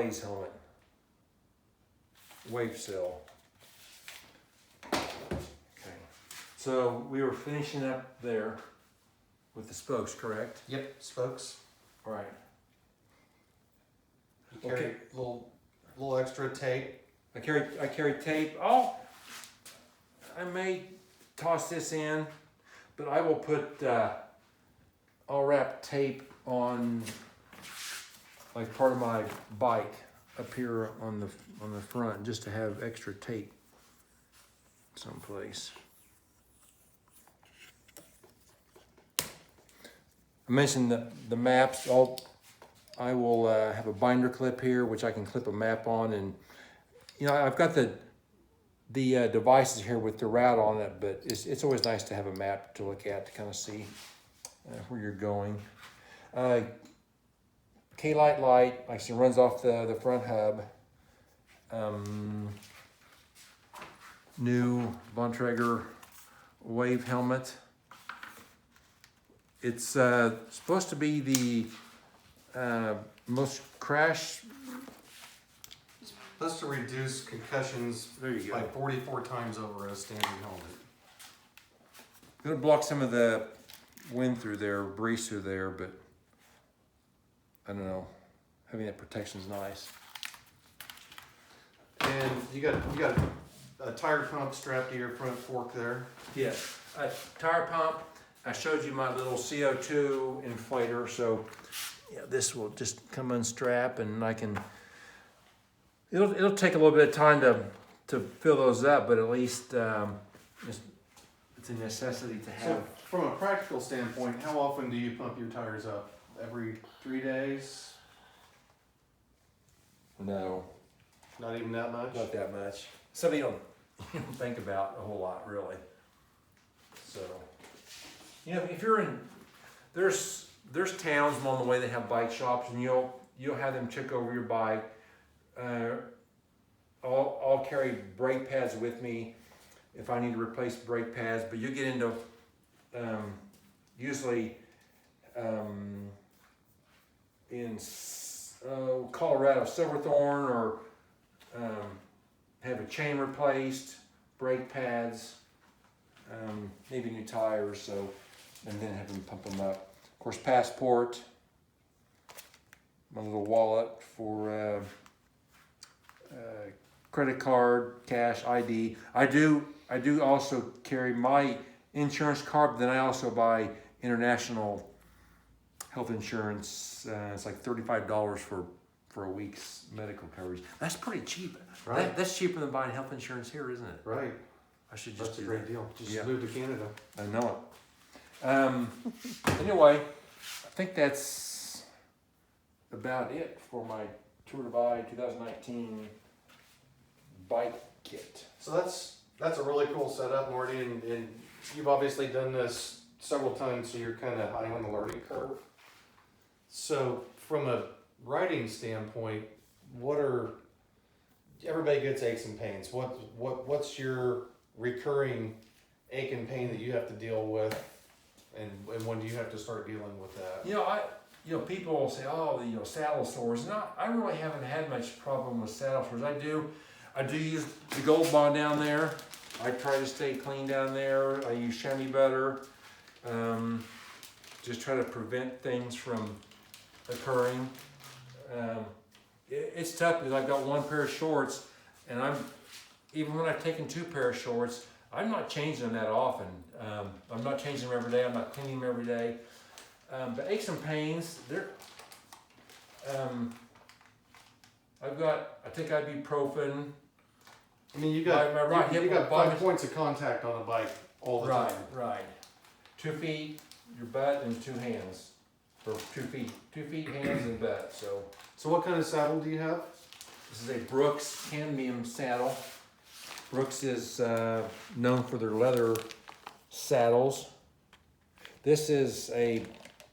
blaze helmet. Wave seal. Okay. So we were finishing up there with the spokes, correct? Yep, spokes. All right. You carry a little extra tape. I carry tape. Oh, I may toss this in, but I will put, I'll wrap tape on like part of my bike up here on the front, just to have extra tape someplace. I mentioned the maps. I will have a binder clip here, which I can clip a map on, and you know, I've got the devices here with the route on it, but it's always nice to have a map to look at to kind of see where you're going. K-Lite light, like I said, runs off the front hub. New Bontrager wave helmet. It's supposed to be the most crash. Supposed to reduce concussions by 44 times over a standard helmet. It'll block some of the wind through there, breeze through there, but I don't know. Having that protection is nice. And you got a tire pump strapped to your front fork there. Yes, a tire pump. I showed you my little CO2 inflator, so yeah, this will just come unstrap, and I can. It'll take a little bit of time to fill those up, but at least it's a necessity to have. So from a practical standpoint, how often do you pump your tires up? Every 3 days? No, Not even that much? not that much. Something you don't think about a whole lot, really. So, you know, if you're in, there's towns along the way that have bike shops, and you'll have them check over your bike. I'll carry brake pads with me if I need to replace brake pads, but you get into usually in Colorado, Silverthorne, or have a chain replaced, brake pads, maybe new tires, so, and then have them pump them up. Of course, passport, my little wallet for credit card, cash, ID. I do also carry my insurance card, but then I also buy international health insurance. It's like $35 for a week's medical coverage. That's pretty cheap. Right. That's cheaper than buying health insurance here, isn't it? Right. I should just That's a do great that. deal. Just move to Canada. I know it. Anyway, I think that's about it for my Tour de Vie 2019 bike kit. So that's a really cool setup, Marty, and you've obviously done this several times, so you're kind of high on the learning curve. So from a riding standpoint, everybody gets aches and pains. What's your recurring ache and pain that you have to deal with, and when do you have to start dealing with that? People will say, oh, saddle sores. And I really haven't had much problem with saddle sores. I do use the Gold Bond down there. I try to stay clean down there. I use chamois butter. Just try to prevent things from occurring. It's tough because I've got one pair of shorts, and even when I've taken 2 pair of shorts, I'm not changing them that often. I'm not changing them every day. I'm not cleaning them every day. But aches and pains, I take ibuprofen. I mean, you got my right hip you got bottom 5 points of contact on a bike all the time. Right. 2 feet, your butt, and 2 hands. Or 2 feet. 2 feet, hands, and butt. So what kind of saddle do you have? This is a Brooks Cadmium saddle. Brooks is known for their leather saddles. This is a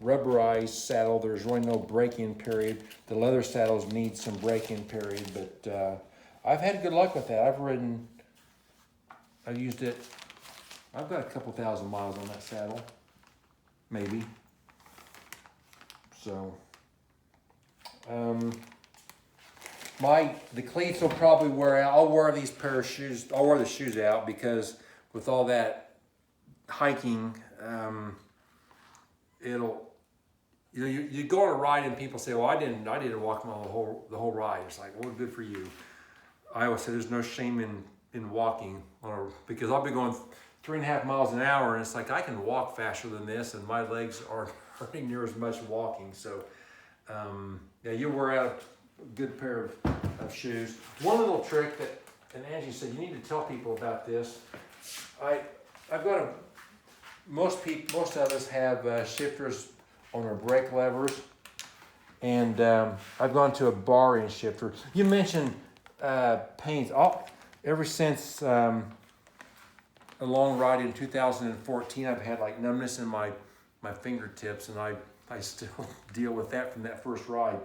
rubberized saddle. There's really no break-in period. The leather saddles need some break-in period, but I've had good luck with that. I've used it. I've got a couple thousand miles on that saddle, maybe. So, the cleats will probably wear out. I'll wear these pair of shoes. I'll wear the shoes out because with all that hiking, you go on a ride and people say, well, I didn't walk the whole ride. It's like, well, good for you. I always say there's no shame in walking because I'll be going 3.5 miles an hour and it's like I can walk faster than this and my legs aren't hurting near as much walking. So yeah, you wear out a good pair of shoes. One little trick that, and Angie said you need to tell people about this. I've got most of us have shifters on our brake levers, and I've gone to a bar-in shifter. You mentioned pains. Ever since a long ride in 2014, I've had like numbness in my fingertips, and I still deal with that from that first ride.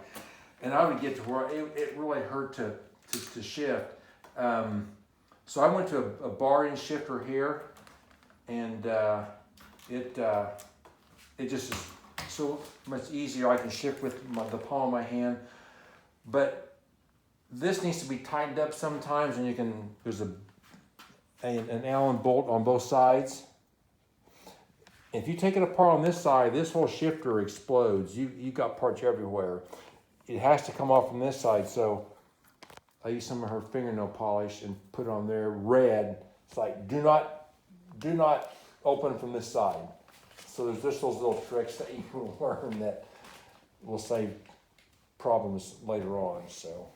And I would get to where it really hurt to shift. So I went to a bar-in shifter here, and it just is so much easier. I can shift with the palm of my hand, but this needs to be tightened up sometimes, and there's an Allen bolt on both sides. If you take it apart on this side, this whole shifter explodes. You got parts everywhere. It has to come off from this side, so I use some of her fingernail polish and put it on there red. It's like, do not open from this side. So there's just those little tricks that you can learn that will save problems later on. So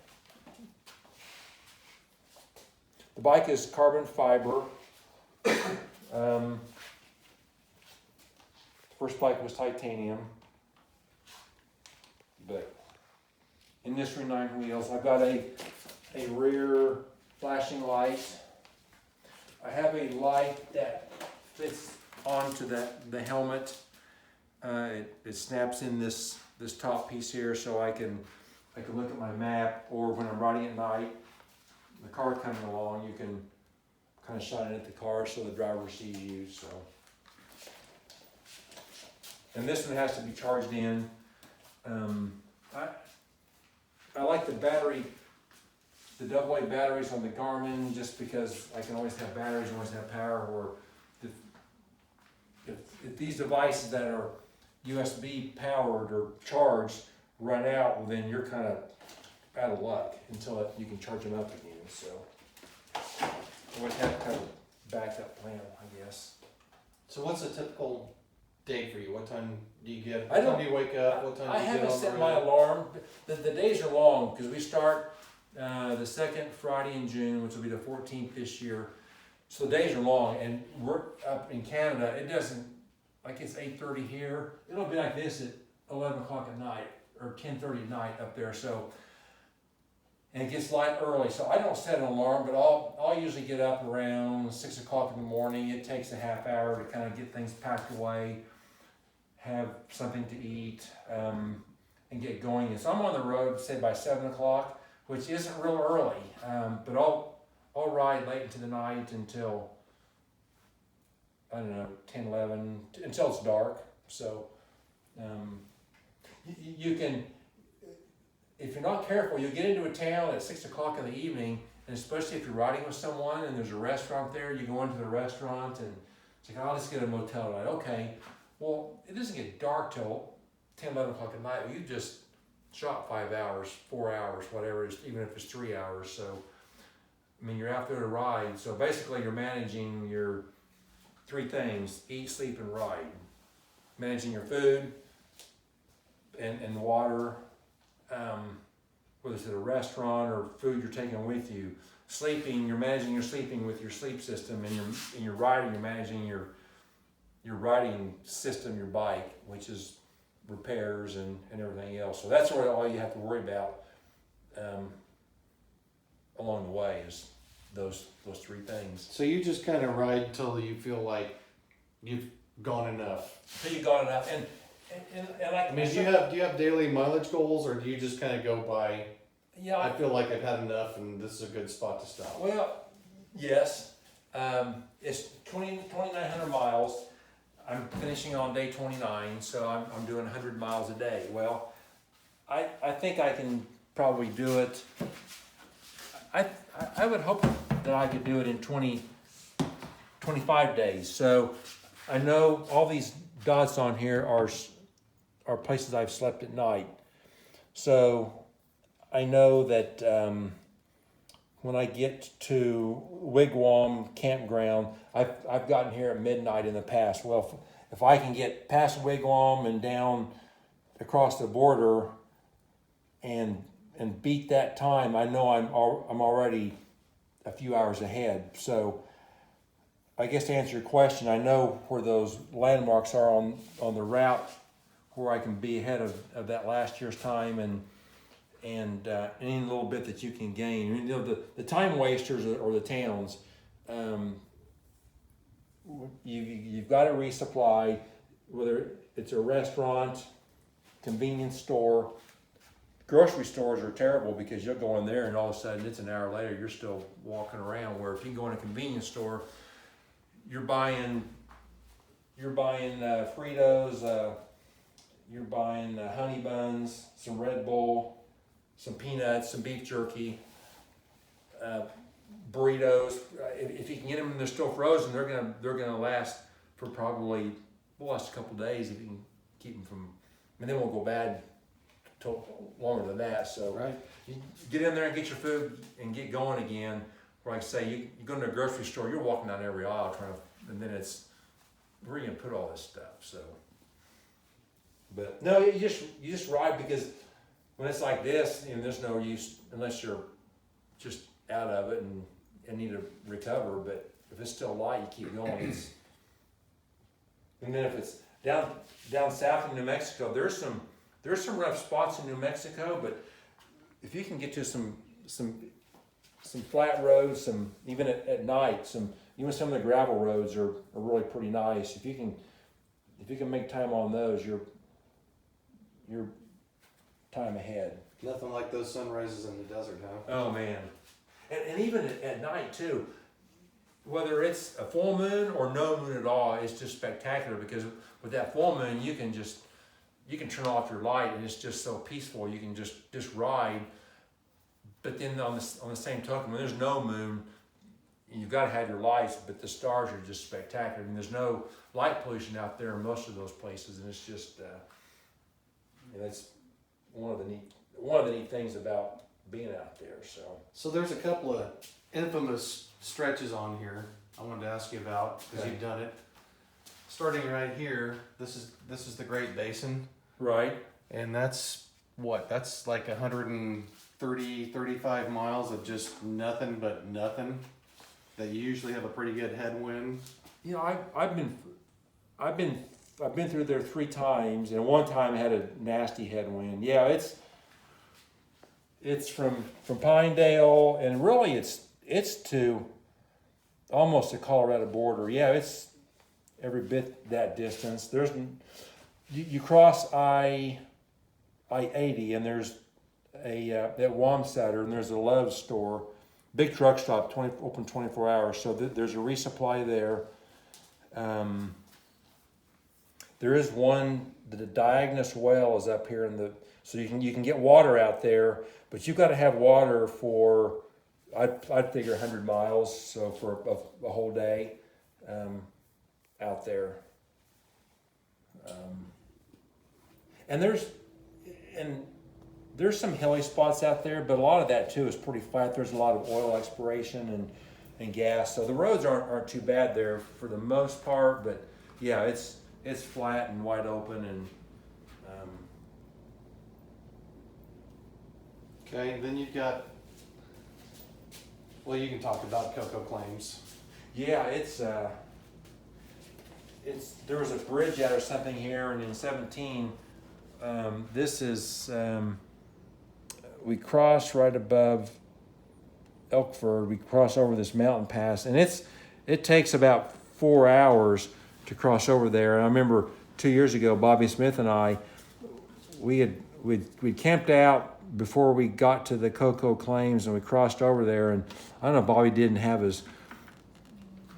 the bike is carbon fiber. First bike was titanium, but in this 9 wheels, I've got a rear flashing light. I have a light that fits onto the helmet. It snaps in this top piece here, so I can look at my map, or when I'm riding at night, the car coming along, you can kind of shine it at the car so the driver sees you. So, and this one has to be charged in. I like the battery, the AA batteries on the Garmin, just because I can always have batteries, always have power. Or if these devices that are USB powered or charged run out, well, then you're kind of out of luck until you can charge them up again. So I always have kind of a backup plan, I guess. So what's a typical day for you? What time do you get? What time do you wake up? What time do you get on the road? I haven't set my alarm. The days are long because we start the second Friday in June, which will be the 14th this year. So the days are long, and we're up in Canada. It doesn't, like it's 8:30 here. It'll be like this at 11 o'clock at night or 10:30 at night up there. So, and it gets light early. So I don't set an alarm, but I'll usually get up around 6 o'clock in the morning. It takes a half hour to kind of get things packed away, have something to eat, and get going. And so I'm on the road, say by 7 o'clock, which isn't real early, but I'll ride late into the night until, I don't know, 10, 11, until it's dark. So you can, if you're not careful, you'll get into a town at 6 o'clock in the evening, and especially if you're riding with someone and there's a restaurant there, you go into the restaurant and it's like, I'll just get a motel tonight. Okay, well, it doesn't get dark till 10, 11 o'clock at night. Well, you just shot 5 hours, 4 hours, whatever it is, even if it's 3 hours. So, I mean, you're out there to ride. So basically you're managing your 3 things: eat, sleep, and ride. Managing your food and water, whether it's at a restaurant or food you're taking with you. Sleeping, you're managing your sleeping with your sleep system, and your riding, you're managing your riding system, your bike, which is repairs and everything else. So that's what all you have to worry about along the way is those 3 things. So you just kind of ride till you feel like you've gone enough. Till you've gone enough, and like I mean, do you have daily mileage goals, or do you just kind of go by? Yeah, I feel like I've had enough, and this is a good spot to stop. Well, yes, it's 2,900 miles. I'm finishing on day 29, so I'm doing 100 miles a day. Well, I think I can probably do it I would hope that I could do it in 25 days. So I know all these dots on here are places I've slept at night. So I know that when I get to Wigwam Campground, I've gotten here at midnight in the past. Well, if I can get past Wigwam and down across the border and beat that time, I know I'm already a few hours ahead. So I guess to answer your question, I know where those landmarks are on the route where I can be ahead of that last year's time and any little bit that you can gain. You know, the time wasters or the towns, you've got to resupply, whether it's a restaurant, convenience store. Grocery stores are terrible because you'll go in there and all of a sudden it's an hour later you're still walking around. Where if you can go in a convenience store, you're buying Fritos, you're buying honey buns, some Red Bull, some peanuts, some beef jerky, burritos. If you can get them and they're still frozen, they're gonna last for probably last a couple days if you can keep them from. I mean, they won't go bad till longer than that. So Right. you get in there and get your food and get going again. Like I say, you go into a grocery store, you're walking down every aisle trying to, and then it's where are you gonna put all this stuff? So, but no, you just ride because when it's like this, you know, there's no use unless you're just out of it and need to recover. But if it's still light, you keep going. And then if it's down south in New Mexico, there's some rough spots in New Mexico, but if you can get to some flat roads, some even at night, even some of the gravel roads are really pretty nice. If you can make time on those, you're time ahead. Nothing like those sunrises in the desert, huh? Oh man, and even at night too. Whether it's a full moon or no moon at all, it's just spectacular because with that full moon, you can turn off your light and it's just so peaceful. You can just ride. But then on the same token, when there's no moon, you've got to have your lights, but the stars are just spectacular. I mean, there's no light pollution out there in most of those places, and it's just that's one of the neat things about being out there. So there's a couple of infamous stretches on here I wanted to ask you about because you've done it. Starting right here, this is the Great Basin, right, and that's like 135 miles of just nothing but nothing. That you usually have a pretty good headwind. You know, I've been through there 3 times, and one time I had a nasty headwind. Yeah, it's from Pinedale, and really it's to almost the Colorado border. Yeah, it's every bit that distance. You cross I-80, and there's at Wamsutter, and there's a Love's store, big truck stop, open 24 hours. So there's a resupply there. There is one. The Diagonus well is up here so you can get water out there, but you've got to have water for I'd figure 100 miles, so for a whole day out there. And there's some hilly spots out there, but a lot of that too is pretty flat. There's a lot of oil exploration and gas, so the roads aren't too bad there for the most part. But yeah, it's flat and wide open and. Okay, then you've got. Well, you can talk about Cocoa Claims. Yeah, there was a bridge out or something here, and in 17, this is we crossed right above Elkford. We cross over this mountain pass, and it takes about 4 hours to cross over there. And I remember 2 years ago, Bobby Smith and I, we'd camped out before we got to the Cocoa Claims, and we crossed over there. And I don't know if Bobby didn't have his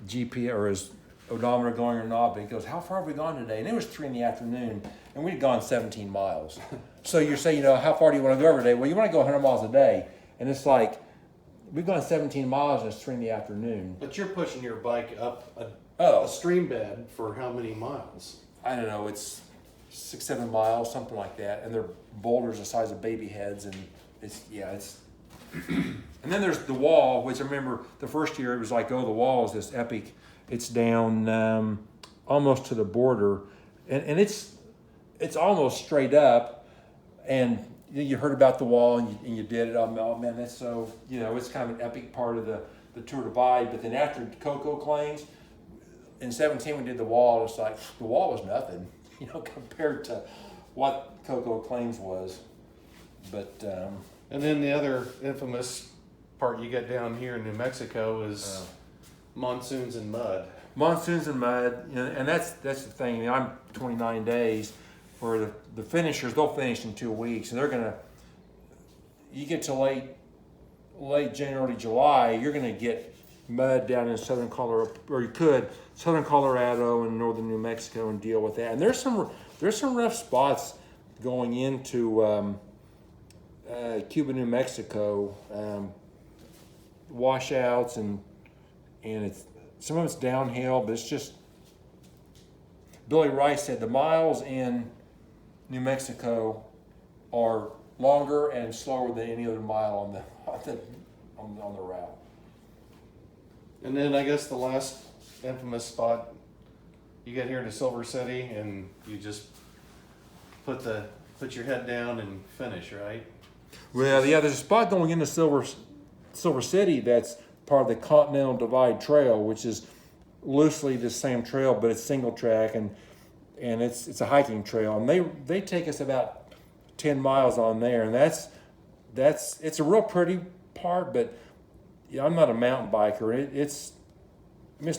GPS or his odometer going or not, but he goes, "How far have we gone today?" And it was 3 p.m, and we'd gone 17 miles. So you're saying, how far do you want to go every day? Well, you want to go 100 miles a day. And it's like, we've gone 17 miles in a stream in the afternoon. But you're pushing your bike up a Oh, stream bed for how many miles? I don't know, it's 6-7 miles, something like that, and they're boulders the size of baby heads, and it's. And then there's the wall, which I remember the first year it was like, oh, the wall is this epic. It's down almost to the border, and it's almost straight up, and you heard about the wall and you did it. Oh man, that's so, it's kind of an epic part of the Tour Divide. But then after Coco Claims, in 17 we did the wall. It's like the wall was nothing, compared to what Coco Claims was. But and then the other infamous part you get down here in New Mexico is monsoons and mud. Monsoons and mud, and that's the thing. I'm 29 days. For the finishers, they'll finish in 2 weeks, and you get to late June, early July, you're gonna get mud down in southern Colorado, or you could southern Colorado and northern New Mexico and deal with that. And there's some rough spots going into Cuba, New Mexico, washouts and it's some of it's downhill, but it's just. Billy Rice said the miles in New Mexico are longer and slower than any other mile on the route. And then I guess the last infamous spot, you get here to Silver City and you just put your head down and finish, right? Well, yeah, there's a spot going into Silver City that's part of the Continental Divide Trail, which is loosely the same trail, but it's single track and it's a hiking trail, and they take us about 10 miles on there, and it's a real pretty part, but I'm not a mountain biker. It's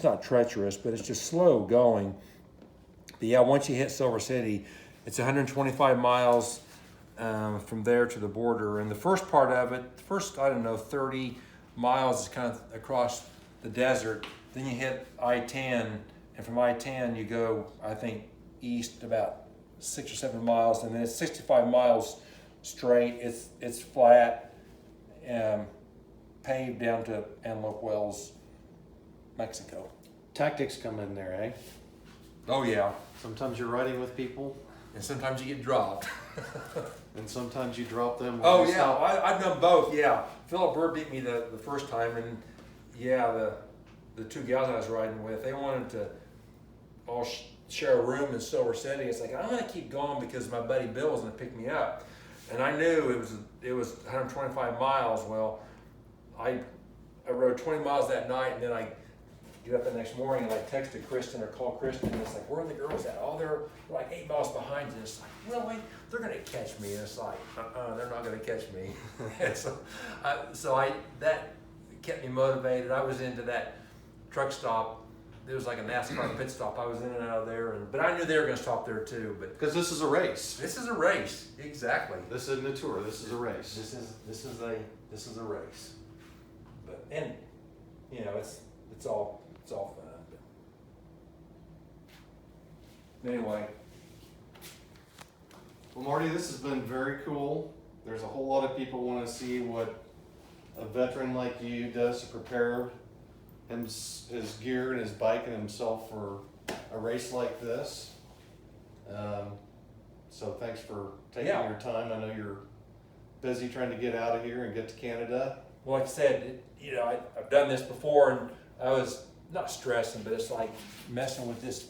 not treacherous, but it's just slow going. But yeah, once you hit Silver City, it's 125 miles from there to the border, and the first part of it, 30 miles is kind of across the desert. Then you hit I-10, and from I-10 you go, I think, east about 6 or 7 miles, and then it's 65 miles straight. It's flat, paved down to Antelope Wells, Mexico. Tactics come in there, eh? Oh yeah. Sometimes you're riding with people, And sometimes you get dropped. and sometimes you drop them. Oh yeah, I've done both. Yeah, Philip Burr beat me the first time, and yeah, the two gals I was riding with, they wanted to all share a room in Silver City. It's like, I'm gonna keep going because my buddy Bill was gonna pick me up, and I knew it was 125 miles. Well, I rode 20 miles that night, and then I get up the next morning and I texted Kristen or called Kristen, and it's like, where are the girls at? Oh, they're like 8 miles behind you. It's like, really? They're gonna catch me. And it's like, they're not gonna catch me. That kept me motivated. I was into that truck stop. It was like a NASCAR pit stop. I was in and out of there, but I knew they were gonna stop there too. But because this is a race. This is a race, exactly. This isn't a tour. This is a race. This is a race. But and it's all fun. But anyway. Well, Marty, this has been very cool. There's a whole lot of people want to see what a veteran like you does to prepare his gear and his bike and himself for a race like this. So thanks for taking your time. I know you're busy trying to get out of here and get to Canada. Well, like I said, I've done this before, and I was not stressing, but it's like messing with this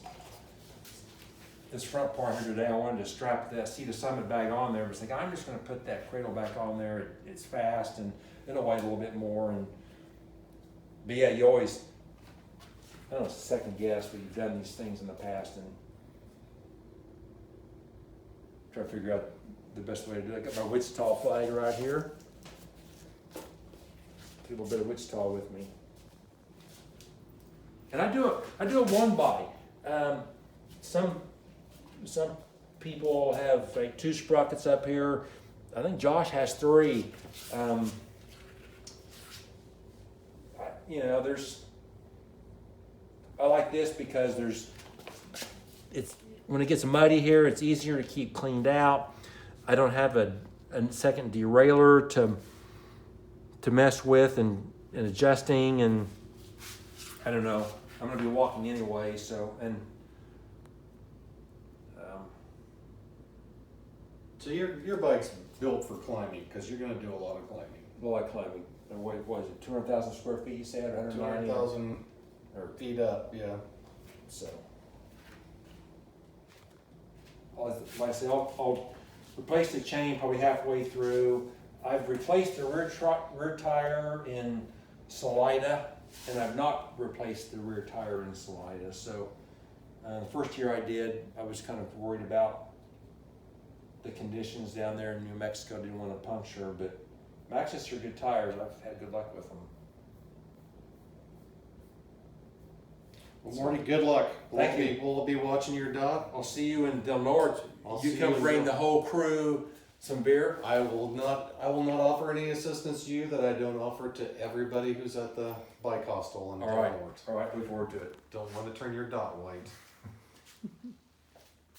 front part here today. I wanted to strap that Sea to Summit bag on there, but it's like, I'm just going to put that cradle back on there. It's fast, and it'll weigh a little bit more. But yeah, you always, I don't know, second guess, but you've done these things in the past and try to figure out the best way to do it. I got my Wichita flag right here. Take a little bit of Wichita with me. And I do a one by. Some people have like 2 sprockets up here. I think Josh has 3. I like this because when it gets muddy here, it's easier to keep cleaned out. I don't have a second derailleur to mess with and and adjusting, and I don't know. I'm gonna be walking anyway, so So your bike's built for climbing because you're going to do a lot of climbing. well, I climbing. And what was it? 200,000 square feet? You said 190. 200,000 feet up, yeah. So, like I said, I'll replace the chain probably halfway through. I've replaced the rear tire in Salida, and I've not replaced the rear tire in Salida. So, the first year I did, I was kind of worried about the conditions down there in New Mexico. Didn't want to puncture, but Maxxis are good tires. I've had good luck with them. Well, Morty, good luck. Thank you. We'll be watching your dot. I'll see you in Del Norte. I'll You see come you in bring Del- the whole crew some beer. I will not offer any assistance to you that I don't offer to everybody who's at the bike hostel in All right. Del Norte. All right, look forward to it. Don't want to turn your dot white.